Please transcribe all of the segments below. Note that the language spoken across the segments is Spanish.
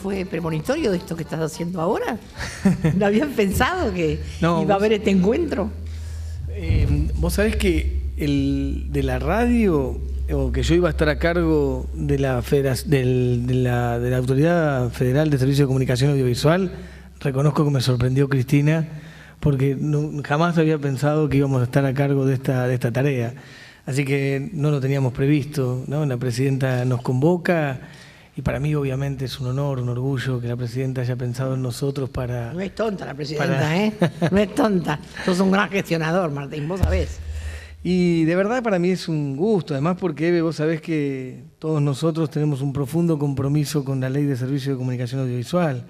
¿Fue premonitorio de esto que estás haciendo ahora? ¿No habían pensado que no, iba a haber este encuentro? Vos sabés que de la radio, o que yo iba a estar a cargo de la Autoridad Federal de Servicios de Comunicación Audiovisual, reconozco que me sorprendió Cristina, porque jamás había pensado que íbamos a estar a cargo de esta tarea. Así que no lo teníamos previsto, ¿no? La presidenta nos convoca. Y para mí, obviamente, es un honor, un orgullo que la presidenta haya pensado en nosotros para... No es tonta la presidenta, ¿eh? No es tonta. Sos un gran gestionador, Martín, vos sabés. Y de verdad para mí es un gusto, además porque, Eve, vos sabés que todos nosotros tenemos un profundo compromiso con la Ley de Servicios de Comunicación Audiovisual.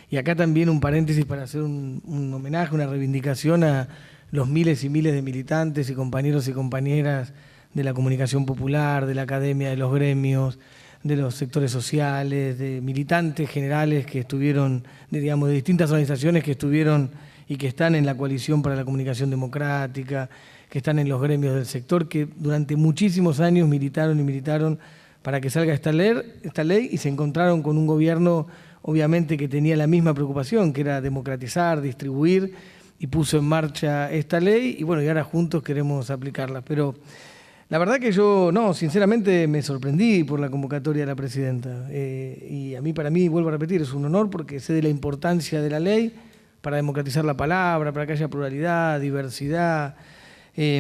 Y acá también un paréntesis para hacer un homenaje, una reivindicación a los miles y miles de militantes y compañeros y compañeras de la comunicación popular, de la academia, de los gremios, de los sectores sociales, de militantes generales que estuvieron, de distintas organizaciones que estuvieron y que están en la Coalición para la Comunicación Democrática, que están en los gremios del sector, que durante muchísimos años militaron para que salga esta ley y se encontraron con un gobierno, obviamente, que tenía la misma preocupación, que era democratizar, distribuir, y puso en marcha esta ley, y bueno, y ahora juntos queremos aplicarla. Pero la verdad que yo, sinceramente me sorprendí por la convocatoria de la presidenta. Y para mí, vuelvo a repetir, es un honor porque sé de la importancia de la ley para democratizar la palabra, para que haya pluralidad, diversidad. E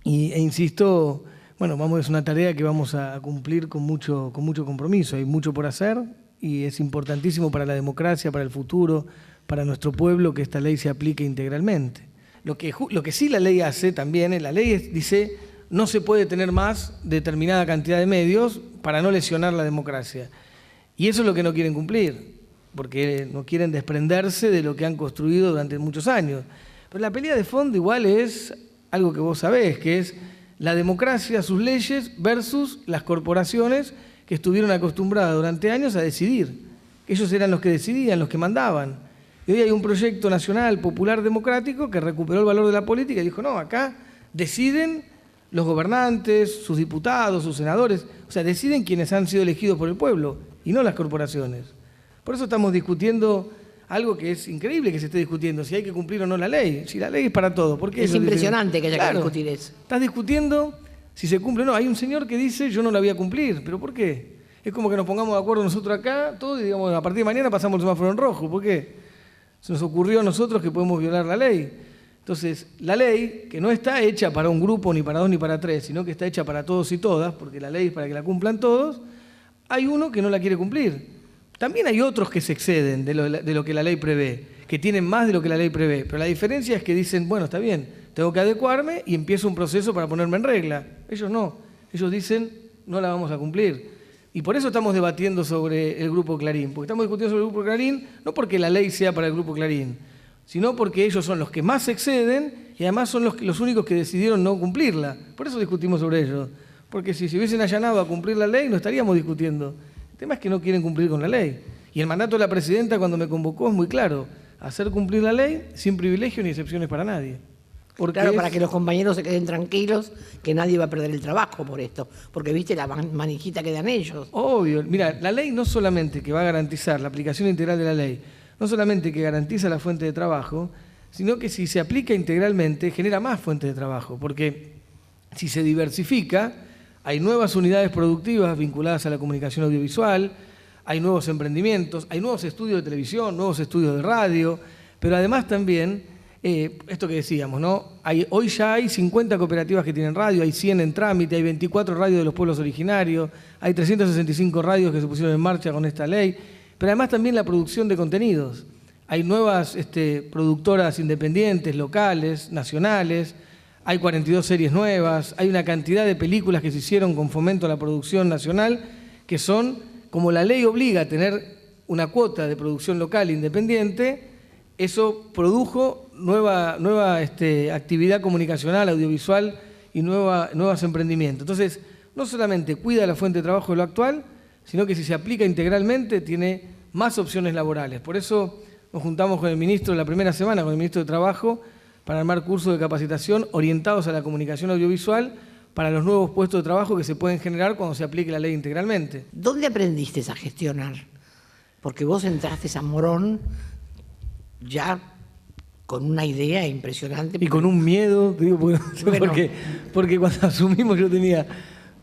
insisto, es una tarea que vamos a cumplir con mucho compromiso. Hay mucho por hacer y es importantísimo para la democracia, para el futuro, para nuestro pueblo que esta ley se aplique integralmente. Lo que sí la ley hace también, la ley dice... No se puede tener más determinada cantidad de medios para no lesionar la democracia. Y eso es lo que no quieren cumplir, porque no quieren desprenderse de lo que han construido durante muchos años. Pero la pelea de fondo igual es algo que vos sabés, que es la democracia, sus leyes versus las corporaciones que estuvieron acostumbradas durante años a decidir. Ellos eran los que decidían, los que mandaban. Y hoy hay un proyecto nacional, popular, democrático, que recuperó el valor de la política y dijo, no, acá deciden los gobernantes, sus diputados, sus senadores, o sea, deciden quienes han sido elegidos por el pueblo y no las corporaciones. Por eso estamos discutiendo algo que es increíble que se esté discutiendo, si hay que cumplir o no la ley. Si la ley es para todo. ¿Por qué es impresionante que haya que discutir eso. Estás discutiendo si se cumple o no. Hay un señor que dice, yo no la voy a cumplir. ¿Pero por qué? Es como que nos pongamos de acuerdo nosotros acá, todos, y digamos, a partir de mañana pasamos el semáforo en rojo. ¿Por qué? Se nos ocurrió a nosotros que podemos violar la ley. Entonces, la ley, que no está hecha para un grupo, ni para dos, ni para tres, sino que está hecha para todos y todas, porque la ley es para que la cumplan todos, hay uno que no la quiere cumplir. También hay otros que se exceden de lo que la ley prevé, que tienen más de lo que la ley prevé. Pero la diferencia es que dicen, bueno, está bien, tengo que adecuarme y empiezo un proceso para ponerme en regla. Ellos no. Ellos dicen, no la vamos a cumplir. Y por eso estamos debatiendo sobre el Grupo Clarín. Porque estamos discutiendo sobre el Grupo Clarín, no porque la ley sea para el Grupo Clarín, sino porque ellos son los que más se exceden y además son los únicos que decidieron no cumplirla. Por eso discutimos sobre ellos. Porque si se hubiesen allanado a cumplir la ley, no estaríamos discutiendo. El tema es que no quieren cumplir con la ley. Y el mandato de la presidenta cuando me convocó es muy claro: hacer cumplir la ley sin privilegios ni excepciones para nadie. Claro, para que los compañeros se queden tranquilos, que nadie va a perder el trabajo por esto. Porque viste la manijita que dan ellos. Obvio. Mira, la ley no solamente que va a garantizar la aplicación integral de la ley, no solamente que garantiza la fuente de trabajo, sino que si se aplica integralmente genera más fuentes de trabajo, porque si se diversifica, hay nuevas unidades productivas vinculadas a la comunicación audiovisual, hay nuevos emprendimientos, hay nuevos estudios de televisión, nuevos estudios de radio, pero además también, esto que decíamos, ¿no? Hoy ya hay 50 cooperativas que tienen radio, hay 100 en trámite, hay 24 radios de los pueblos originarios, hay 365 radios que se pusieron en marcha con esta ley, pero además también la producción de contenidos. Hay nuevas productoras independientes, locales, nacionales, hay 42 series nuevas, hay una cantidad de películas que se hicieron con fomento a la producción nacional, que son, como la ley obliga a tener una cuota de producción local independiente, eso produjo nueva actividad comunicacional, audiovisual y nuevos emprendimientos. Entonces, no solamente cuida la fuente de trabajo de lo actual, sino que si se aplica integralmente tiene más opciones laborales. Por eso nos juntamos con el ministro la primera semana, con el ministro de Trabajo, para armar cursos de capacitación orientados a la comunicación audiovisual para los nuevos puestos de trabajo que se pueden generar cuando se aplique la ley integralmente. ¿Dónde aprendiste a gestionar? Porque vos entraste a Morón ya con una idea impresionante. Y con un miedo, digo, bueno, porque cuando asumimos yo tenía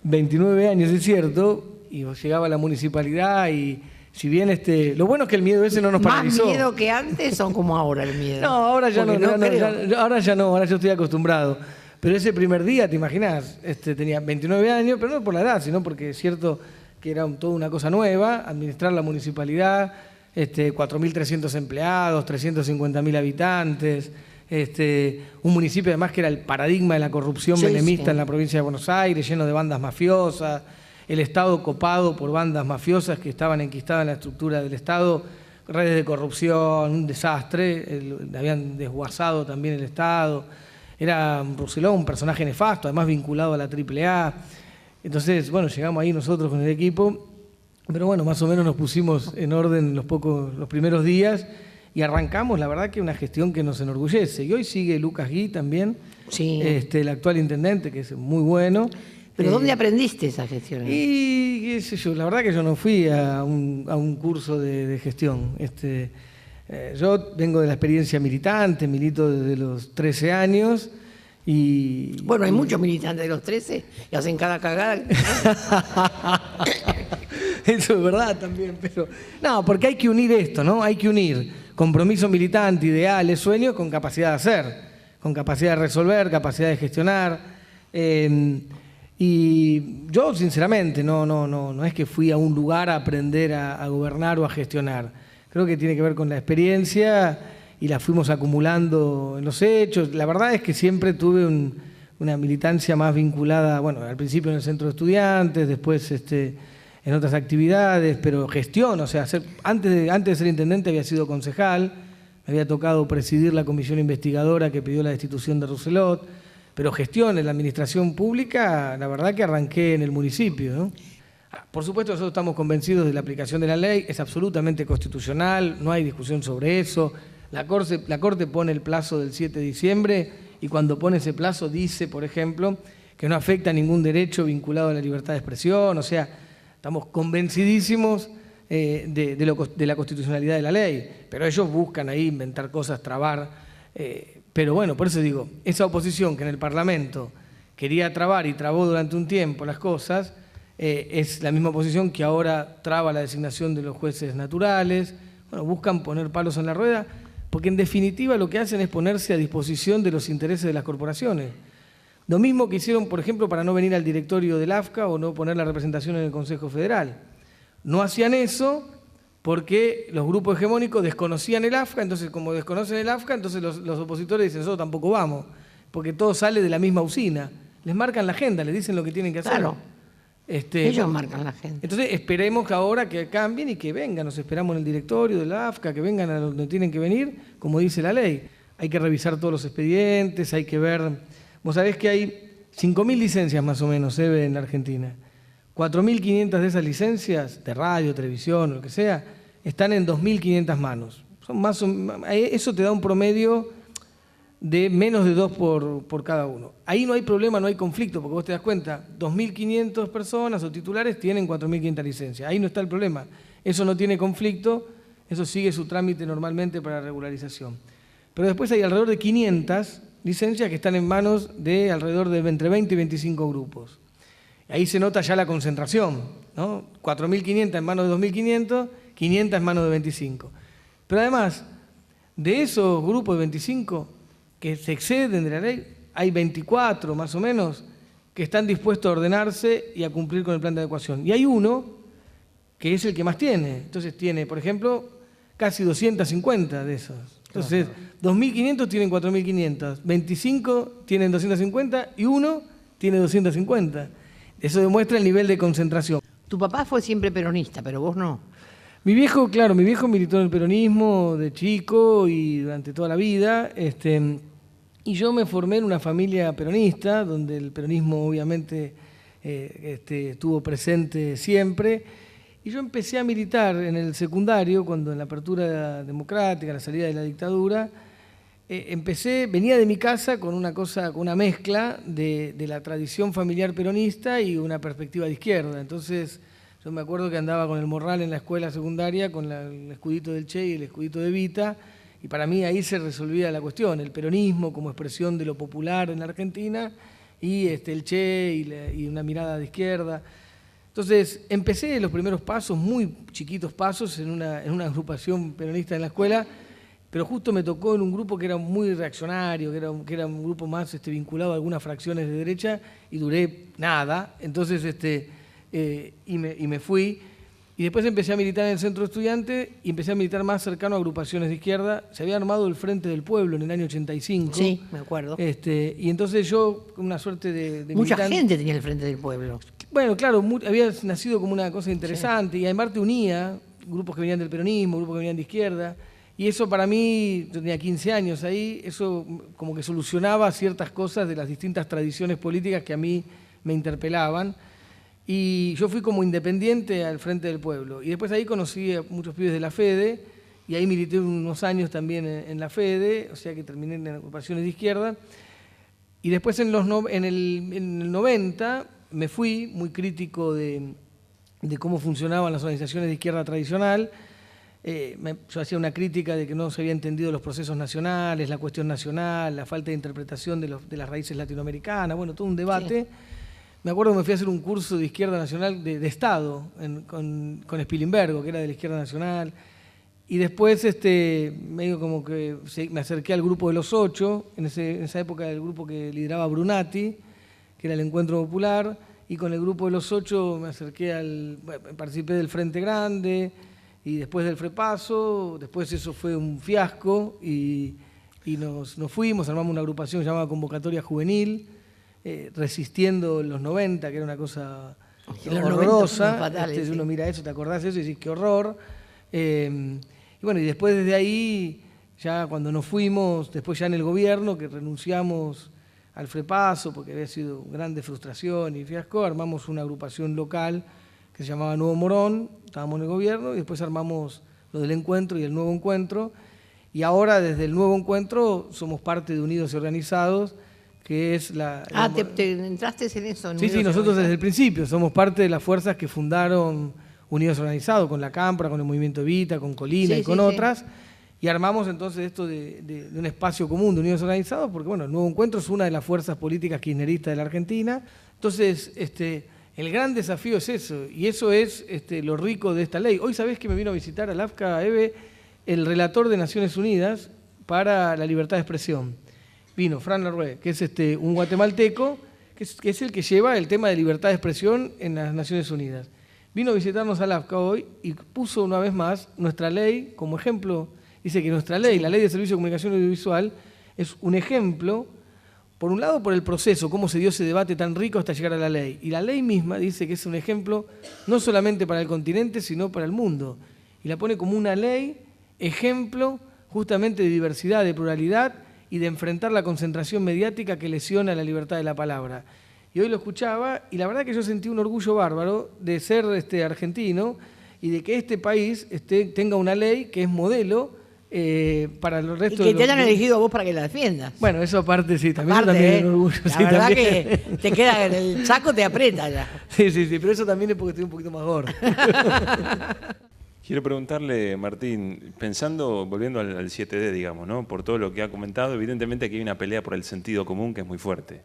29 años, es cierto, y llegaba a la municipalidad y si bien lo bueno es que el miedo ese no nos paralizó. ¿Más miedo que antes o como ahora el miedo? No, ahora ya ahora yo estoy acostumbrado. Pero ese primer día, ¿te imaginás? Tenía 29 años, pero no por la edad, sino porque es cierto que era toda una cosa nueva, administrar la municipalidad, 4.300 empleados, 350.000 habitantes, un municipio además que era el paradigma de la corrupción menemista en la provincia de Buenos Aires, lleno de bandas mafiosas, el Estado copado por bandas mafiosas que estaban enquistadas en la estructura del Estado, redes de corrupción, un desastre, habían desguazado también el Estado, era Rousselot, un personaje nefasto, además vinculado a la AAA. Entonces, bueno, llegamos ahí nosotros con el equipo, pero bueno, más o menos nos pusimos en orden los primeros días y arrancamos, la verdad que una gestión que nos enorgullece. Y hoy sigue Lucas Gui también, sí. El actual intendente, que es muy bueno. ¿Pero dónde aprendiste esa gestión? Y qué sé yo, la verdad que yo no fui a un curso de gestión. Yo vengo de la experiencia militante, milito desde los 13 años. Bueno, hay muchos militantes de los 13 y hacen cada cagada. Eso es verdad también, pero... No, porque hay que unir esto, ¿no? Hay que unir compromiso militante, ideales, sueños, con capacidad de hacer, con capacidad de resolver, capacidad de gestionar. Y yo, sinceramente, no es que fui a un lugar a aprender a gobernar o a gestionar. Creo que tiene que ver con la experiencia y la fuimos acumulando en los hechos. La verdad es que siempre tuve una militancia más vinculada, bueno, al principio en el centro de estudiantes, después en otras actividades, pero gestión, o sea, antes de ser intendente había sido concejal, me había tocado presidir la comisión investigadora que pidió la destitución de Rousselot, pero gestión en la administración pública, la verdad que arranqué en el municipio, ¿no? Por supuesto, nosotros estamos convencidos de la aplicación de la ley, es absolutamente constitucional, no hay discusión sobre eso. La Corte pone el plazo del 7 de diciembre y cuando pone ese plazo dice, por ejemplo, que no afecta a ningún derecho vinculado a la libertad de expresión, o sea, estamos convencidísimos de la constitucionalidad de la ley, pero ellos buscan ahí inventar cosas, trabar. Pero bueno, por eso digo, esa oposición que en el Parlamento quería trabar y trabó durante un tiempo las cosas, es la misma oposición que ahora traba la designación de los jueces naturales. Bueno, buscan poner palos en la rueda, porque en definitiva lo que hacen es ponerse a disposición de los intereses de las corporaciones. Lo mismo que hicieron, por ejemplo, para no venir al directorio del AFCA o no poner la representación en el Consejo Federal. No hacían eso porque los grupos hegemónicos desconocían el AFCA, entonces como desconocen el AFCA, entonces los opositores dicen, nosotros tampoco vamos, porque todo sale de la misma usina. Les marcan la agenda, les dicen lo que tienen que hacer. Claro. Ellos marcan la agenda. Entonces esperemos que ahora que cambien y que vengan, nos esperamos en el directorio de la AFCA, que vengan a donde tienen que venir, como dice la ley. Hay que revisar todos los expedientes, hay que ver... Vos sabés que hay 5.000 licencias más o menos, en la Argentina. 4.500 de esas licencias, de radio, televisión, lo que sea, están en 2.500 manos. Eso te da un promedio de menos de 2 por cada uno. Ahí no hay problema, no hay conflicto, porque vos te das cuenta, 2.500 personas o titulares tienen 4.500 licencias. Ahí no está el problema. Eso no tiene conflicto, eso sigue su trámite normalmente para regularización. Pero después hay alrededor de 500 licencias que están en manos de alrededor de entre 20 y 25 grupos. Ahí se nota ya la concentración, ¿no? 4.500 en manos de 2.500, 500 en manos de 25. Pero además, de esos grupos de 25 que se exceden de la ley, hay 24 más o menos que están dispuestos a ordenarse y a cumplir con el plan de adecuación. Y hay uno que es el que más tiene. Entonces tiene, por ejemplo, casi 250 de esos. Entonces, 2.500 tienen 4.500, 25 tienen 250 y uno tiene 250. Eso demuestra el nivel de concentración. Tu papá fue siempre peronista, pero vos no. Mi viejo, claro, mi viejo militó en el peronismo de chico y durante toda la vida. Y yo me formé en una familia peronista, donde el peronismo obviamente estuvo presente siempre. Y yo empecé a militar en el secundario, cuando en la apertura democrática, la salida de la dictadura, venía de mi casa con una mezcla de la tradición familiar peronista y una perspectiva de izquierda. Entonces, yo me acuerdo que andaba con el morral en la escuela secundaria, con el escudito del Che y el escudito de Evita, y para mí ahí se resolvía la cuestión, el peronismo como expresión de lo popular en la Argentina, y el Che y una mirada de izquierda. Entonces, empecé los primeros pasos, muy chiquitos pasos, en una agrupación peronista en la escuela, pero justo me tocó en un grupo que era muy reaccionario, que era un grupo más vinculado a algunas fracciones de derecha, y duré nada. Entonces, y me fui. Y después empecé a militar en el centro estudiante y empecé a militar más cercano a agrupaciones de izquierda. Se había armado el Frente del Pueblo en el año 85. Sí, me acuerdo. Y entonces yo, con una suerte de Mucha militante, gente tenía el Frente del Pueblo. bueno, claro, había nacido como una cosa interesante, sí. Y además te unía grupos que venían del peronismo, grupos que venían de izquierda, y eso para mí, yo tenía 15 años ahí, eso como que solucionaba ciertas cosas de las distintas tradiciones políticas que a mí me interpelaban, y yo fui como independiente al Frente del Pueblo, y después ahí conocí a muchos pibes de la FEDE, y ahí milité unos años también en la FEDE, o sea que terminé en agrupaciones de izquierda, y después en el 90... me fui muy crítico de cómo funcionaban las organizaciones de izquierda tradicional. Yo hacía una crítica de que no se había entendido los procesos nacionales, la cuestión nacional, la falta de interpretación de las raíces latinoamericanas, bueno, todo un debate. Sí. Me acuerdo que me fui a hacer un curso de izquierda nacional de Estado con Spilimbergo, que era de la izquierda nacional. Y después medio como que me acerqué al grupo de los 8, en esa época el grupo que lideraba Brunati, que era el Encuentro Popular, y con el grupo de los 8 me acerqué participé del Frente Grande, y después del Frepaso, después eso fue un fiasco, y nos fuimos, armamos una agrupación llamada Convocatoria Juvenil, resistiendo los 90, que era una cosa horrorosa. Fatales, sí. Uno mira eso, te acordás de eso y decís, qué horror. Y bueno, y después desde ahí, ya cuando nos fuimos, después ya en el gobierno, que renunciamos al Frepaso, porque había sido grande frustración y fiasco, armamos una agrupación local que se llamaba Nuevo Morón, estábamos en el gobierno, y después armamos lo del Encuentro y el Nuevo Encuentro, y ahora desde el Nuevo Encuentro somos parte de Unidos y Organizados, que es ¿te entraste en eso? Sí, nosotros desde el principio somos parte de las fuerzas que fundaron Unidos y Organizados, con la Cámpora, con el Movimiento Evita, con Colina y con otras. Sí. Y armamos entonces esto de un espacio común de Unidos Organizados, porque bueno, el Nuevo Encuentro es una de las fuerzas políticas kirchneristas de la Argentina. Entonces, el gran desafío es eso, y eso es lo rico de esta ley. Hoy sabés que me vino a visitar a Lafka, Eve, el relator de Naciones Unidas para la libertad de expresión. Vino Fran Larrué, que es un guatemalteco, que es el que lleva el tema de libertad de expresión en las Naciones Unidas. Vino a visitarnos a Lafka hoy y puso una vez más nuestra ley como ejemplo. Dice que nuestra ley, la Ley de Servicio de Comunicación Audiovisual, es un ejemplo, por un lado, por el proceso, cómo se dio ese debate tan rico hasta llegar a la ley. Y la ley misma dice que es un ejemplo no solamente para el continente, sino para el mundo. Y la pone como una ley, ejemplo, justamente de diversidad, de pluralidad y de enfrentar la concentración mediática que lesiona la libertad de la palabra. Y hoy lo escuchaba, y la verdad que yo sentí un orgullo bárbaro de ser argentino y de que este país tenga una ley que es modelo para el resto y que te hayan elegido a vos para que la defiendas. Bueno, eso aparte sí, también es un orgullo. La verdad también. Que te queda en el saco, te aprieta ya. Sí, pero eso también es porque estoy un poquito más gordo. Quiero preguntarle, Martín, volviendo al 7D, digamos, ¿no? Por todo lo que ha comentado, evidentemente aquí hay una pelea por el sentido común que es muy fuerte.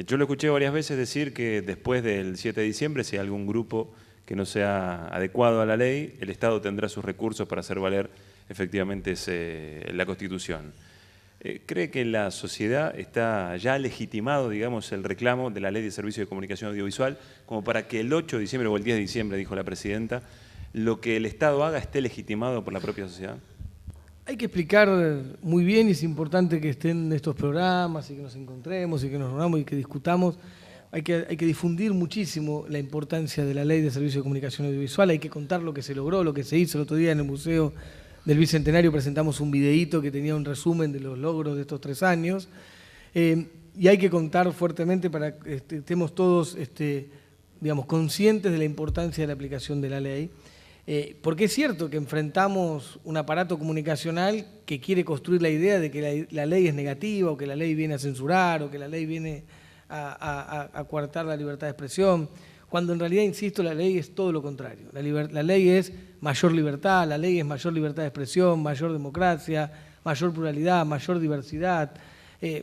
Yo lo escuché varias veces decir que después del 7 de diciembre, si hay algún grupo que no sea adecuado a la ley, el Estado tendrá sus recursos para hacer valer efectivamente la Constitución. ¿Cree que la sociedad está ya legitimado, digamos, el reclamo de la Ley de Servicio de Comunicación Audiovisual como para que el 8 de diciembre o el 10 de diciembre, dijo la Presidenta, lo que el Estado haga esté legitimado por la propia sociedad? Hay que explicar muy bien y es importante que estén estos programas y que nos encontremos y que nos reunamos y que discutamos. Hay que difundir muchísimo la importancia de la Ley de Servicio de Comunicación Audiovisual, hay que contar lo que se logró, lo que se hizo. El otro día en el Museo del Bicentenario presentamos un videíto que tenía un resumen de los logros de estos 3 años y hay que contar fuertemente para que estemos todos digamos, conscientes de la importancia de la aplicación de la ley. Porque es cierto que enfrentamos un aparato comunicacional que quiere construir la idea de que la ley es negativa o que la ley viene a censurar o que la ley viene a coartar la libertad de expresión, cuando en realidad, insisto, la ley es todo lo contrario. La ley es mayor libertad, la ley es mayor libertad de expresión, mayor democracia, mayor pluralidad, mayor diversidad,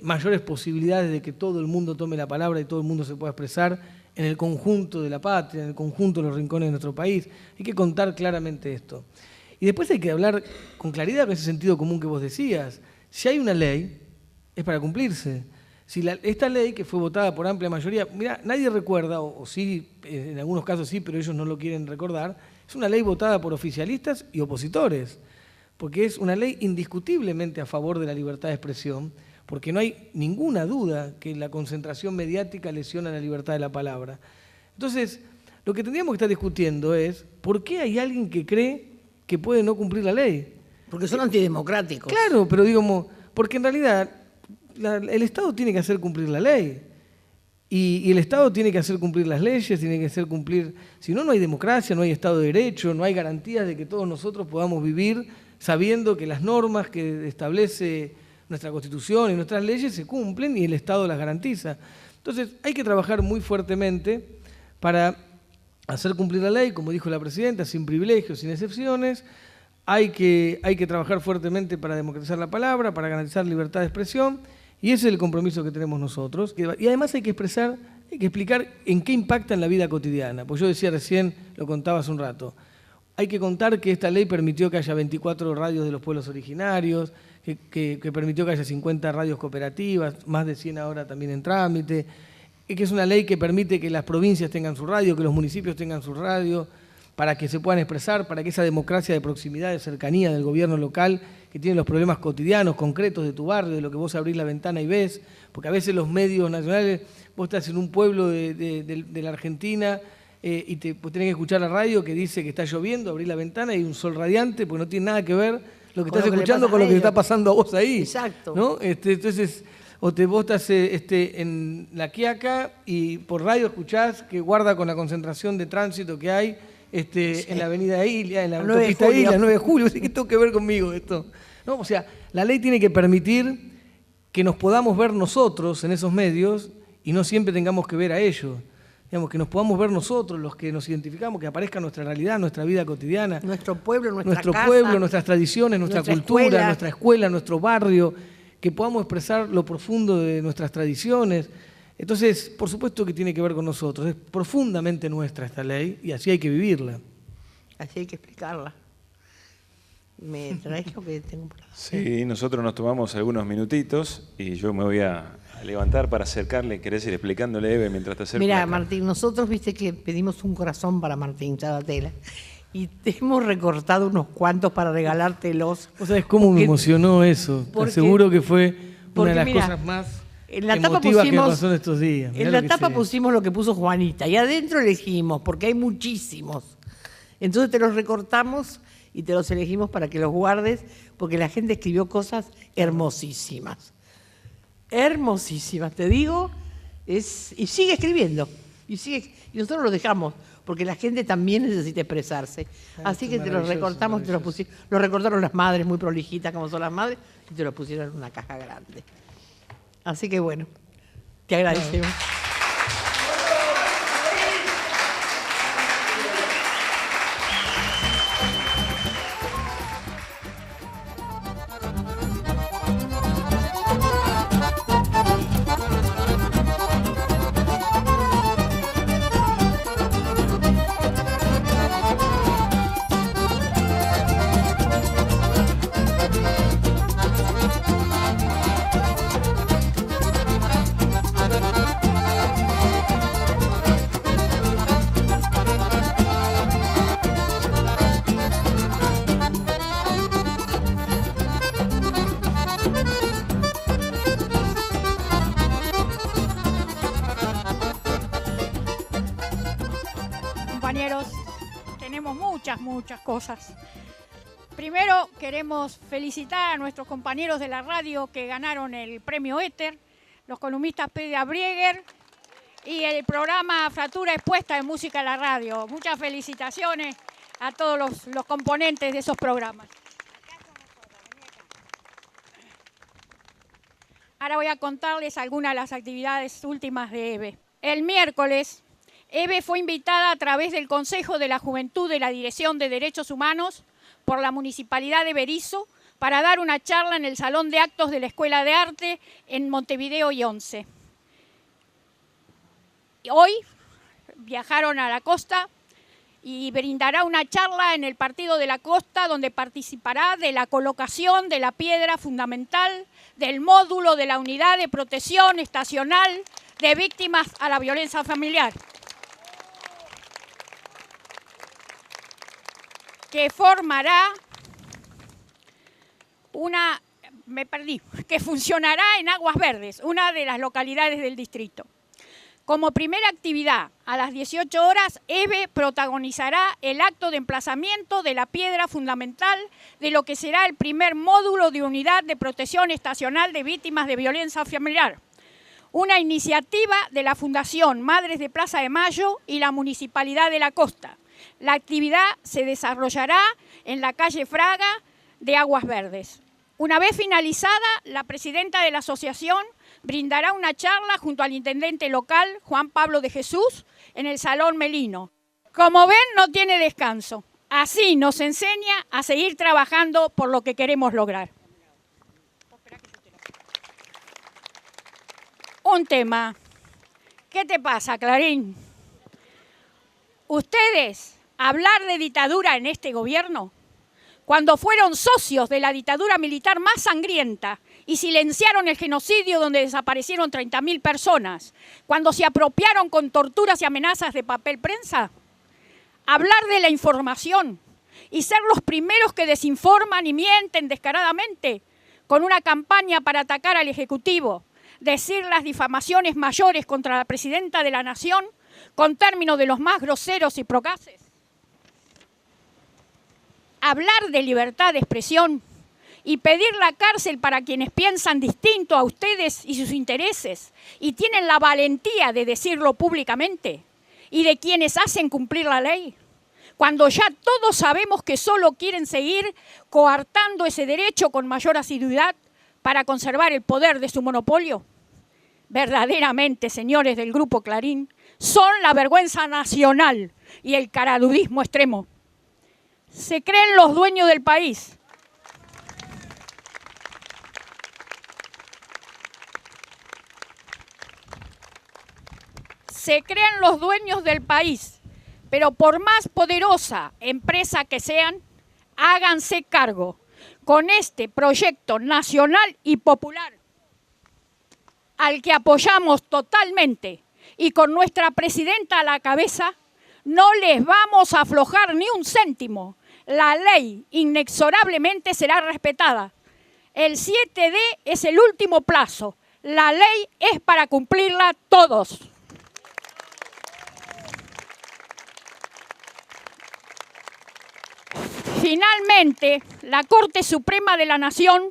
mayores posibilidades de que todo el mundo tome la palabra y todo el mundo se pueda expresar en el conjunto de la patria, en el conjunto de los rincones de nuestro país. Hay que contar claramente esto. Y después hay que hablar con claridad con ese sentido común que vos decías. Si hay una ley, es para cumplirse. Si esta ley, que fue votada por amplia mayoría, mira, nadie recuerda, o sí, en algunos casos sí, pero ellos no lo quieren recordar, es una ley votada por oficialistas y opositores, porque es una ley indiscutiblemente a favor de la libertad de expresión, porque no hay ninguna duda que la concentración mediática lesiona la libertad de la palabra. Entonces, lo que tendríamos que estar discutiendo es ¿por qué hay alguien que cree que puede no cumplir la ley? Porque son antidemocráticos. Claro, pero digamos, porque en realidad el Estado tiene que hacer cumplir la ley y el Estado tiene que hacer cumplir las leyes, tiene que hacer cumplir, si no, no hay democracia, no hay Estado de Derecho, no hay garantías de que todos nosotros podamos vivir sabiendo que las normas que establece nuestra Constitución y nuestras leyes se cumplen y el Estado las garantiza. Entonces hay que trabajar muy fuertemente para hacer cumplir la ley, como dijo la Presidenta, sin privilegios, sin excepciones. Hay que trabajar fuertemente para democratizar la palabra, para garantizar libertad de expresión, y ese es el compromiso que tenemos nosotros. Y además hay que explicar en qué impacta en la vida cotidiana. Pues yo decía recién, lo contaba hace un rato, hay que contar que esta ley permitió que haya 24 radios de los pueblos originarios, que permitió que haya 50 radios cooperativas, más de 100 ahora también en trámite, y que es una ley que permite que las provincias tengan su radio, que los municipios tengan su radio, para que se puedan expresar, para que esa democracia de proximidad, de cercanía del gobierno local, que tiene los problemas cotidianos, concretos de tu barrio, de lo que vos abrís la ventana y ves, porque a veces los medios nacionales, vos estás en un pueblo de la Argentina y vos tenés que escuchar la radio que dice que está lloviendo, abrís la ventana y hay un sol radiante, porque no tiene nada que ver lo que estás escuchando con lo que te está pasando a vos ahí. Exacto. ¿No? Entonces, vos estás en La Quiaca y por radio escuchás que guarda con la concentración de tránsito que hay sí, en la avenida Ilia, en la autopista Ilia, 9 de julio. ¿Qué tengo que ver conmigo esto? ¿No? O sea, la ley tiene que permitir que nos podamos ver nosotros en esos medios y no siempre tengamos que ver a ellos. Digamos, que nos podamos ver nosotros, los que nos identificamos, que aparezca nuestra realidad, nuestra vida cotidiana. Nuestro pueblo, nuestra casa, pueblo, nuestras tradiciones, nuestra cultura, escuela. Nuestra escuela, nuestro barrio, que podamos expresar lo profundo de nuestras tradiciones. Entonces, por supuesto que tiene que ver con nosotros. Es profundamente nuestra esta ley y así hay que vivirla. Así hay que explicarla. ¿Me traes lo que tengo por hacer? Sí, nosotros nos tomamos algunos minutitos y yo me voy a levantar para acercarle. ¿Querés ir explicándole, Eve, mientras te acerco? Mira, Martín, nosotros viste que pedimos un corazón para Martín Sabatella y te hemos recortado unos cuantos para regalártelos. ¿Vos sabés cómo me emocionó eso? Te aseguro que fue una de las cosas más en la tapa pusimos, que pasó en estos días. En la tapa pusimos lo que puso Juanita y adentro elegimos, porque hay muchísimos. Entonces te los recortamos y te los elegimos para que los guardes, porque la gente escribió cosas hermosísimas. Hermosísimas, te digo, y sigue escribiendo. Y nosotros lo dejamos, porque la gente también necesita expresarse. Así que te los recortamos, te los pusimos. Los recortaron las madres, muy prolijitas como son las madres, y te los pusieron en una caja grande. Así que bueno, te agradecemos. compañeros. Tenemos muchas cosas. Primero queremos felicitar a nuestros compañeros de la radio que ganaron el premio Éter, los columnistas Pedia Brieger y el programa Fratura Expuesta de Música a la Radio. Muchas felicitaciones a todos los componentes de esos programas. Ahora voy a contarles algunas de las actividades últimas de EVE. El miércoles, EVE fue invitada a través del Consejo de la Juventud de la Dirección de Derechos Humanos por la Municipalidad de Berisso para dar una charla en el Salón de Actos de la Escuela de Arte en Montevideo y Once. Hoy viajaron a la costa y brindará una charla en el Partido de la Costa donde participará de la colocación de la piedra fundamental del módulo de la Unidad de Protección Estacional de Víctimas a la Violencia Familiar, que formará que funcionará en Aguas Verdes, una de las localidades del distrito. Como primera actividad, a las 18 horas, EVE protagonizará el acto de emplazamiento de la piedra fundamental de lo que será el primer módulo de Unidad de Protección Estacional de Víctimas de Violencia Familiar, una iniciativa de la Fundación Madres de Plaza de Mayo y la Municipalidad de la Costa. La actividad se desarrollará en la calle Fraga de Aguas Verdes. Una vez finalizada, la presidenta de la asociación brindará una charla junto al intendente local, Juan Pablo de Jesús, en el Salón Melino. Como ven, no tiene descanso. Así nos enseña a seguir trabajando por lo que queremos lograr. Un tema. ¿Qué te pasa, Clarín? Ustedes, hablar de dictadura en este gobierno, cuando fueron socios de la dictadura militar más sangrienta y silenciaron el genocidio donde desaparecieron 30.000 personas, cuando se apropiaron con torturas y amenazas de papel prensa, hablar de la información y ser los primeros que desinforman y mienten descaradamente con una campaña para atacar al Ejecutivo, decir las difamaciones mayores contra la presidenta de la Nación con términos de los más groseros y procaces. Hablar de libertad de expresión y pedir la cárcel para quienes piensan distinto a ustedes y sus intereses y tienen la valentía de decirlo públicamente, y de quienes hacen cumplir la ley, cuando ya todos sabemos que solo quieren seguir coartando ese derecho con mayor asiduidad para conservar el poder de su monopolio. Verdaderamente, señores del Grupo Clarín, son la vergüenza nacional y el caradudismo extremo. Se creen los dueños del país. Se creen los dueños del país, pero por más poderosa empresa que sean, háganse cargo. Con este proyecto nacional y popular, al que apoyamos totalmente y con nuestra presidenta a la cabeza, no les vamos a aflojar ni un céntimo. La ley inexorablemente será respetada. El 7D es el último plazo. La ley es para cumplirla todos. Finalmente, la Corte Suprema de la Nación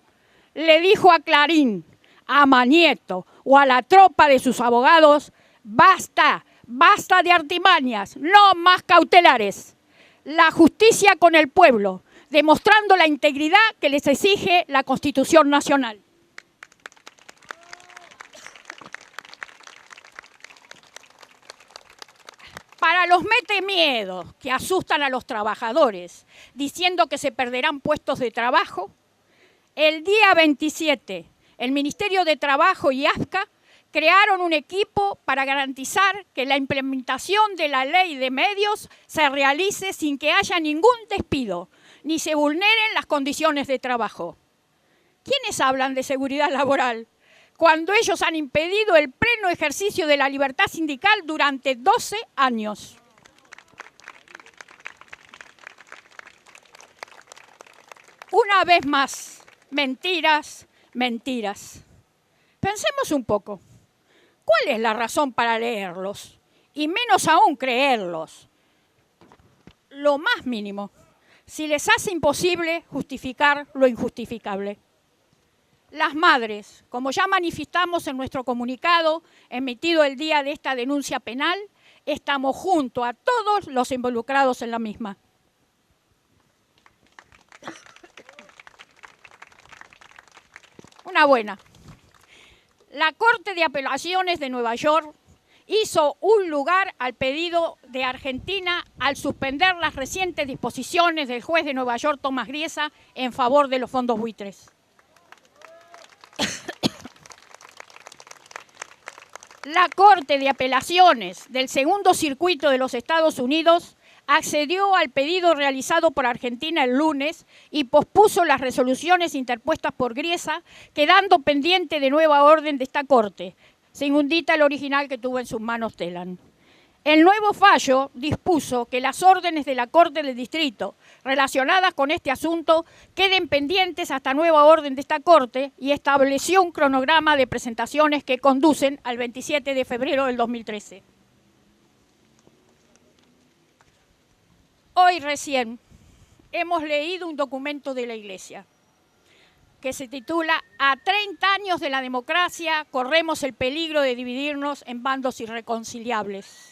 le dijo a Clarín, a Manieto o a la tropa de sus abogados, basta, basta de artimañas, no más cautelares. La justicia con el pueblo, demostrando la integridad que les exige la Constitución Nacional. Para los metemiedos que asustan a los trabajadores, diciendo que se perderán puestos de trabajo, el día 27, el Ministerio de Trabajo y AFCA crearon un equipo para garantizar que la implementación de la ley de medios se realice sin que haya ningún despido, ni se vulneren las condiciones de trabajo. ¿Quiénes hablan de seguridad laboral cuando ellos han impedido el pleno ejercicio de la libertad sindical durante 12 años? Una vez más, mentiras, mentiras. Pensemos un poco. ¿Cuál es la razón para leerlos? Y menos aún creerlos. lo más mínimo, si les hace imposible justificar lo injustificable. Las madres, como ya manifestamos en nuestro comunicado emitido el día de esta denuncia penal, estamos junto a todos los involucrados en la misma. Una buena. La Corte de Apelaciones de Nueva York hizo un lugar al pedido de Argentina al suspender las recientes disposiciones del juez de Nueva York, Tomás Griesa, en favor de los fondos buitres. La Corte de Apelaciones del Segundo Circuito de los Estados Unidos accedió al pedido realizado por Argentina el lunes y pospuso las resoluciones interpuestas por Griesa, quedando pendiente de nueva orden de esta Corte, según dicta el original que tuvo en sus manos Telan. El nuevo fallo dispuso que las órdenes de la Corte del Distrito relacionadas con este asunto queden pendientes hasta nueva orden de esta Corte y estableció un cronograma de presentaciones que conducen al 27 de febrero del 2013. Hoy recién hemos leído un documento de la Iglesia que se titula "A 30 años de la democracia corremos el peligro de dividirnos en bandos irreconciliables".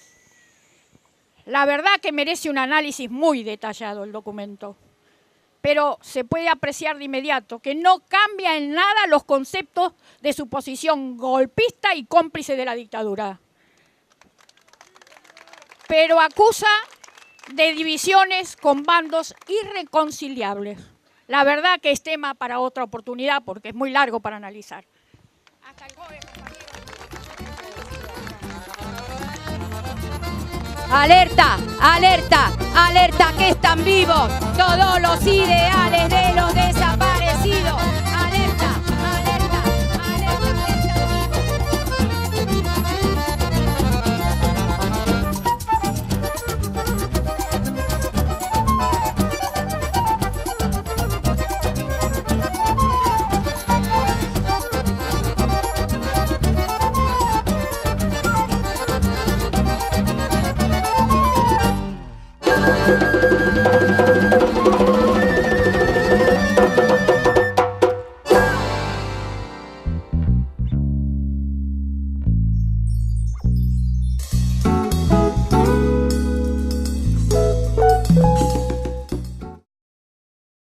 La verdad que merece un análisis muy detallado el documento, pero se puede apreciar de inmediato que no cambia en nada los conceptos de su posición golpista y cómplice de la dictadura, pero acusa de divisiones con bandos irreconciliables. La verdad que es tema para otra oportunidad porque es muy largo para analizar. Hasta el jueves, compañeros. Alerta, alerta, alerta que están vivos todos los ideales de los desaparecidos.